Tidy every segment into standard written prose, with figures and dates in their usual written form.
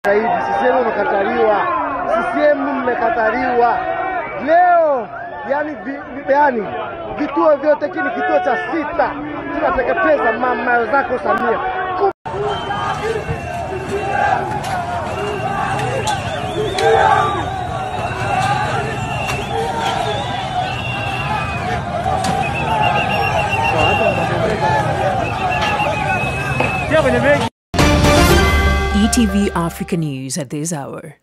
CCM mmekataliwa. CCM mmekataliwa. Leo yani vituo vyote kini kituo cha 6 tunateketeza mama zako Samia. ETV Africa News at this hour.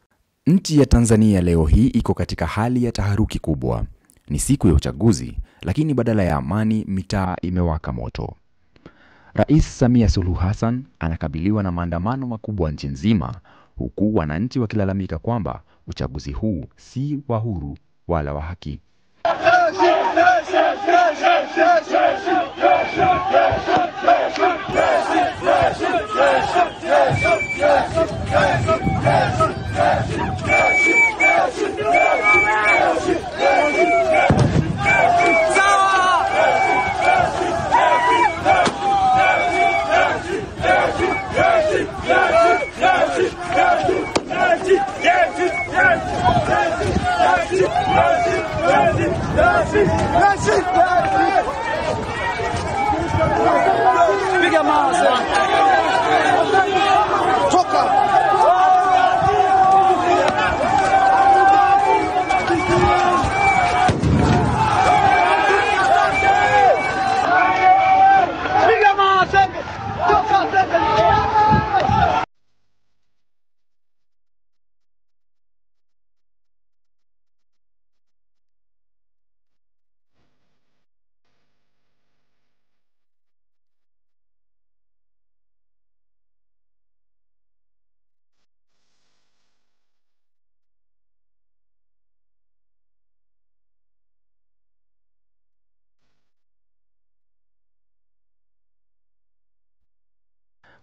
Nchi ya Tanzania leo hii iko katika hali ya taharuki kubwa. Ni siku ya uchaguzi, lakini badala ya amani mitaa imewaka moto. Rais Samia Suluhu Hassan anakabiliwa na maandamano makubwa nchi nzima, huku wananchi wakilalamika kwamba uchaguzi huu si wa huru wala wa haki. Piga mawe. Toka.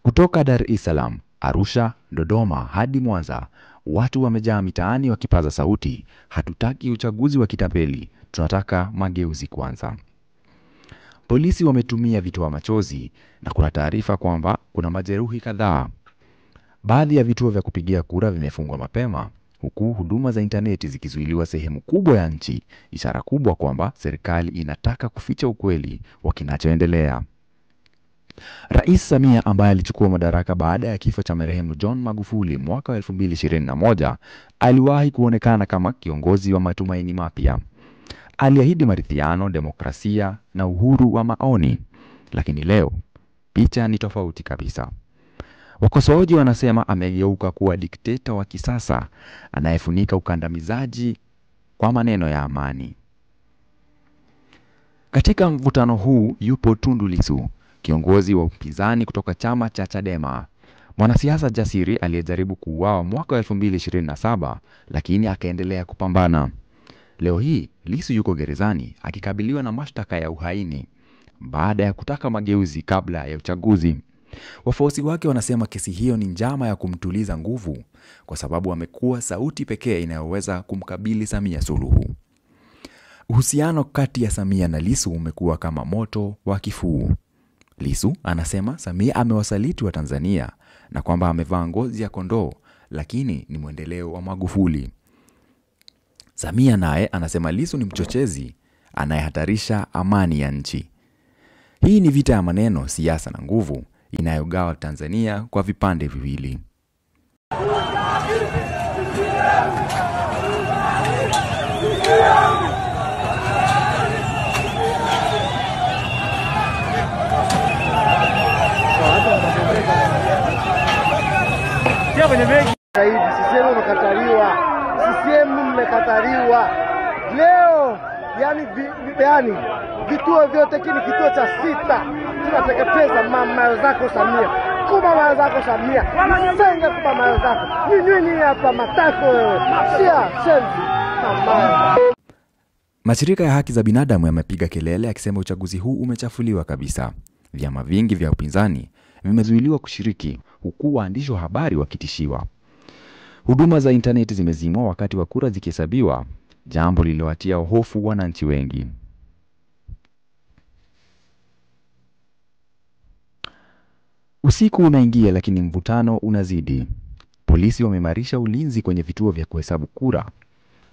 Kutoka Dar es Salaam, Arusha, Dodoma hadi Mwanza, watu wamejaa mitaani wakipaza sauti, hatutaki uchaguzi wa kitapeli, tunataka mageuzi kwanza. Polisi wametumia vitoa machozi na kuna taarifa kwamba kuna majeruhi kadhaa. Baadhi ya vituo vya kupigia kura vimefungwa mapema, huku huduma za interneti zikizuiliwa sehemu kubwa ya nchi, ishara kubwa kwamba serikali inataka kuficha ukweli wa kinachoendelea. Rais Samia ambaye alichukua madaraka baada ya kifo cha marehemu John Magufuli mwaka wa 2021 aliwahi kuonekana kama kiongozi wa matumaini mapya. Aliahidi maridhiano, demokrasia na uhuru wa maoni, lakini leo picha ni tofauti kabisa. Wakosoaji wanasema amegeuka kuwa dikteta wa kisasa anayefunika ukandamizaji kwa maneno ya amani. Katika mvutano huu yupo Tundu Lissu, kiongozi wa upinzani kutoka chama cha Chadema. Mwanasiasa jasiri aliyejaribu kuuawa mwaka wa 2027 lakini akaendelea kupambana. Leo hii Lissu yuko gerezani akikabiliwa na mashtaka ya uhaini baada ya kutaka mageuzi kabla ya uchaguzi. Wafuasi wake wanasema kesi hiyo ni njama ya kumtuliza nguvu kwa sababu amekuwa sauti pekee inayoweza kumkabili Samia Suluhu. Uhusiano kati ya Samia na Lissu umekuwa kama moto wa kifuu. Lissu anasema Samia amewasaliti wa Tanzania na kwamba amevaa ngozi ya kondoo, lakini ni mwendeleo wa Magufuli. Samia naye anasema Lissu ni mchochezi anayehatarisha amani ya nchi. Hii ni vita ya maneno, siasa na nguvu inayogawa Tanzania kwa vipande viwili. CCM mmekataliwa. CCM mmekataliwa. Leo yani vituo vyote kini kituo cha 6 tunateketeza mama zako Samia. Kuma mama zako Samia. Senga kuma mama zako. Nyinyi hapa matako wewe. Sia senzi mama. Mashirika ya haki za binadamu yamepiga kelele akisema uchaguzi huu umechafuliwa kabisa. Vyama vingi vya upinzani vimezuiliwa kushiriki, huku waandishi wa habari wakitishiwa. Huduma za interneti zimezimwa wakati wa kura zikihesabiwa, jambo lililowatia hofu wananchi wengi. Usiku unaingia lakini mvutano unazidi. Polisi wameimarisha ulinzi kwenye vituo vya kuhesabu kura.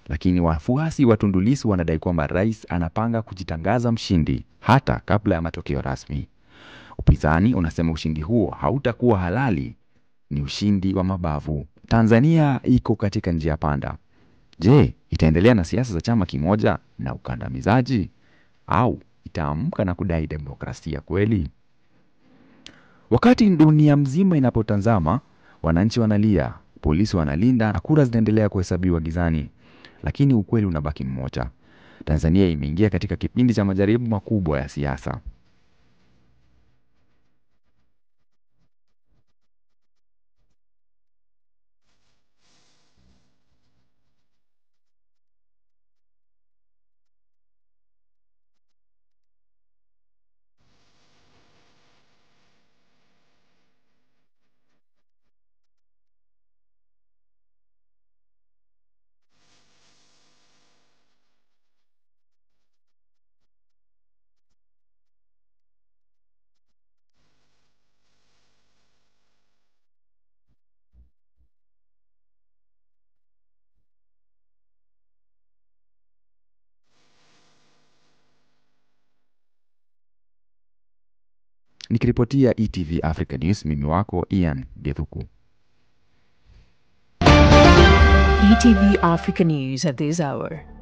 Lakini wafuasi wa Tundu Lissu wanadai kwamba rais anapanga kujitangaza mshindi hata kabla ya matokeo rasmi. Upinzani unasema ushindi huo hautakuwa halali, ni ushindi wa mabavu. Tanzania iko katika njia panda. Je, itaendelea na siasa za chama kimoja na ukandamizaji, au itaamka na kudai demokrasia kweli? Wakati dunia mzima inapotazama, wananchi wanalia, polisi wanalinda na kura zinaendelea kuhesabiwa gizani. Lakini ukweli unabaki mmoja. Tanzania imeingia katika kipindi cha majaribu makubwa ya siasa. Nikiripotia ETV Africa News, mimi wako Ian Gethuku. ETV Africa News at this hour.